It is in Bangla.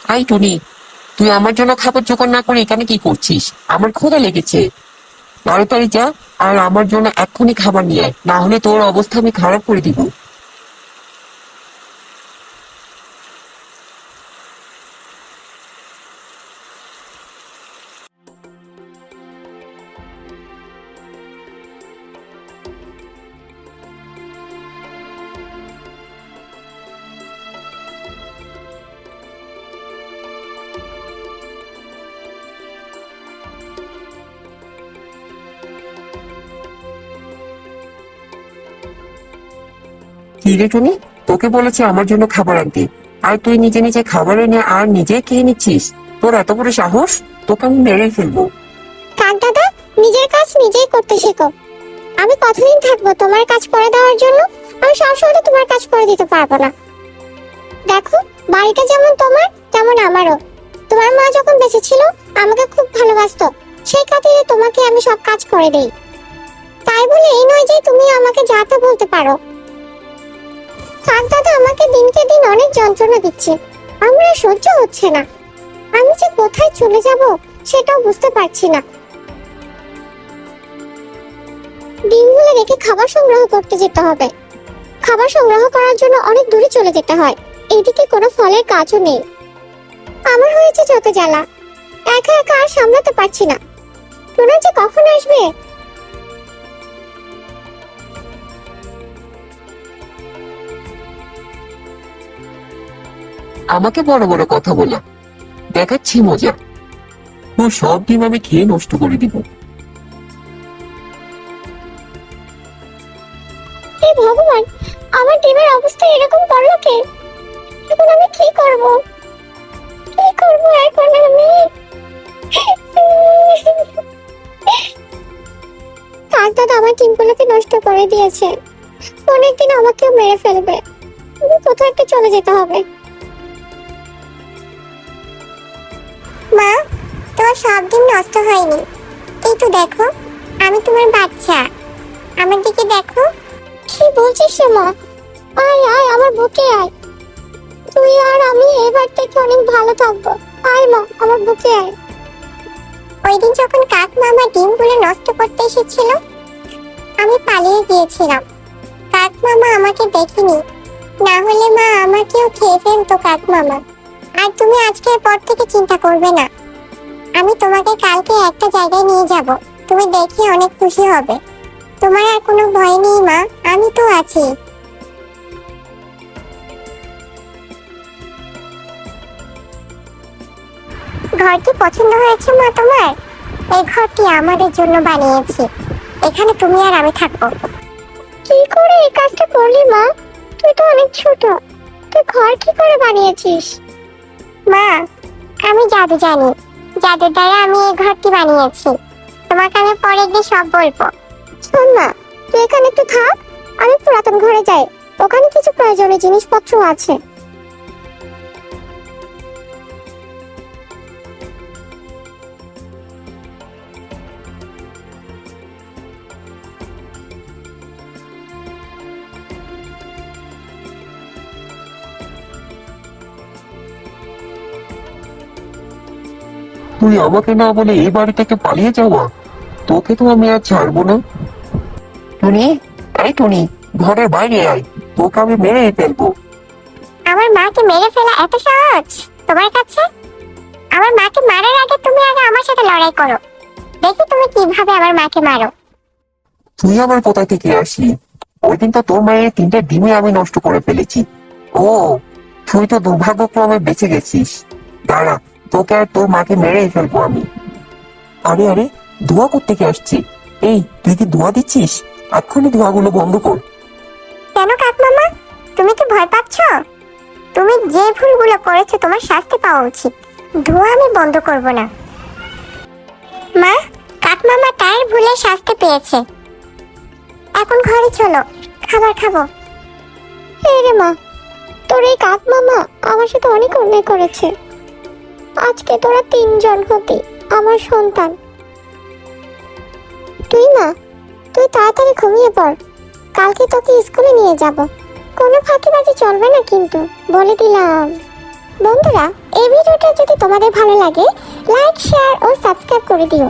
হাই টুনি, তুই আমার জন্য খাবার জোগাড় না করে এখানে কি করছিস? আমার ক্ষুধা লেগেছে। তাড়াতাড়ি যা, আর আমার জন্য এক্ষুনি খাবার নিয়ে আয়, না হলে তোর অবস্থা আমি খারাপ করে দিব। কি রে টুনি, তোকে বলেছি আমার জন্য খাবার আনতে, আর তুই নিজে নিজে খাবার এনে আর নিজে খেয়ে নিচ্ছিস? তোর এত বড় সাহস! তোকে আমি মেরে ফেলবো। কাক দাদা, নিজের কাজ নিজেই করতে শেখো। আমি কতদিন থাকবো তোমার কাজ করে দেওয়ার জন্য? আমি সবসময় তো তোমার কাজ করে দিতে পারবো না। দেখো, বাড়িটা যেমন তোমার তেমন আমারও। তোমার মা যখন বেঁচে ছিল আমাকে খুব ভালোবাসতো, সেই খাতিরে তোমাকে আমি সব কাজ করে দেই। তাই বলে এই নয় যে তুমি আমাকে যা তা বলতে পারো। কাক দাদা আমাকে দিনকে দিন অনেক যন্ত্রণা দিচ্ছে, আমার আর সহ্য হচ্ছে না। আমি যে কোথায় চলে যাব সেটাও বুঝতে পারছি না। ডিমগুলো রেখে খাবার সংগ্রহ করতে যেতে হবে। খাবার সংগ্রহ করার জন্য অনেক দূরে চলে যেতে হয়। এদিকে কোনো ফলের গাছও নেই। আমার হয়েছে যত জ্বালা, একা একা আর সামলাতে পারছি না। টোনা যে কখন আসবে? আমাকে বড় বড় কথা বলা, দেখাচ্ছি মজা। তোর সব ডিম আমি খেয়ে নষ্ট করে দিব। হে ভগবান, আমার ডিমের অবস্থা এরকম করলো কে? এখন আমি কি করব? কি করব এখন আমি? কাক দাদা আমার ডিমগুলোকে নষ্ট করে দিয়েছে। অনেকদিন আমাকেও মেরে ফেলবে। আমি কোথাও একটা চলে যেতে হবে। মা, তোমার সব ডিম নষ্ট হয়নি। এই তো দেখো, আমি তোমার বাচ্চা। আমার দিকে দেখো। কি বলছিস রে মা? আয় আয়, আমার বুকে আয়। তুই আর আমি এবার থেকে অনেক ভালো থাকবো। আয় মা, আমার বুকে আয়। ওই দিন যখন কাক মামা ডিমগুলো নষ্ট করতে এসেছিল, আমি পালিয়ে গিয়েছিলাম। কাক মামা আমাকে দেখেনি, না হলে মা আমাকেও খেয়ে ফেলতো কাক মামা। আর তুমি আজকের পর থেকে চিন্তা করবে না। আমি তোমাকে কালকে একটা জায়গায় নিয়ে যাব, তুমি দেখে অনেক খুশি হবে। তোমার আর কোনো ভয় নেই মা, আমি তো আছি। ঘরটি পছন্দ হয়েছে মা তোমার? এই ঘরটি আমাদের জন্য বানিয়েছি, এখানে তুমি আর আমি থাকবো। কি করে এই কাজটা করলি মা? তুই তো অনেক ছোট, তুই ঘর কি করে বানিয়েছিস? মা, আমি জাদু জানি, জাদুর দ্বারা আমি এই ঘরটি বানিয়েছি। তোমাকে আমি পরে গিয়ে সব বলবো। শোন মা, তুই এখানে একটু থাক, আমি পুরাতন ঘরে যাই। ওখানে কিছু প্রয়োজনীয় জিনিসপত্র আছে। তুই আমাকে না বলে এই বাড়ি থেকে পালিয়ে যাওয়া? তোকে তো আমি আর ছাড়বো না। টুনি, এই টুনি, ঘরের বাইরে আয়, তোকে আমি মেরে ফেলবো। আমার মাকে মেরে ফেলা এত সহজ তোমার কাছে? আমার মাকে মারার আগে তুমি আগে আমার সাথে লড়াই করো, দেখি তুমি কিভাবে আমার মাকে মারো। তুই আমার কোথায় থেকে আসলি? ওই দিন তো তোর মায়ের 3টা ডিমে আমি নষ্ট করে ফেলেছি। ও, তুই তো দুর্ভাগ্যক্রমে বেঁচে গেছিস। দাঁড়া, তোকে আর তোর মাকে মেরেই ফেলবো আমি। আরে আরে, ধোঁয়া কোত্থেকে আসছে? এই, তুই কি ধোঁয়া দিচ্ছিস? এক্ষুনি ধোঁয়াগুলো বন্ধ কর। কেন কাক মামা, তুমি কি ভয় পাচ্ছ? তুমি যে ভুলগুলো করেছো তোমার শাস্তি পাওয়া উচিত। ধোঁয়া আমি বন্ধ করব না। মা, কাক মামা তার ভুলে শাস্তি পেয়েছে। এখন ঘরে চলো, খাবার খাবো। রে মা, তোর এই কাক মামা আমার সাথে অনেক অন্যায় করেছে। আজকে তোরা 3জন হতি আমার সন্তান। তুই না, তুই তাড়াতাড়ি ঘুমিয়ে পড়, কালকে তোকে স্কুলে নিয়ে যাব। কোনো ফাঁকিবাজি চলবে না কিন্তু, বলে দিলাম। বন্ধুরা, এই ভিডিওটা যদি তোমাদের ভালো লাগে, লাইক, শেয়ার ও সাবস্ক্রাইব করে দিও।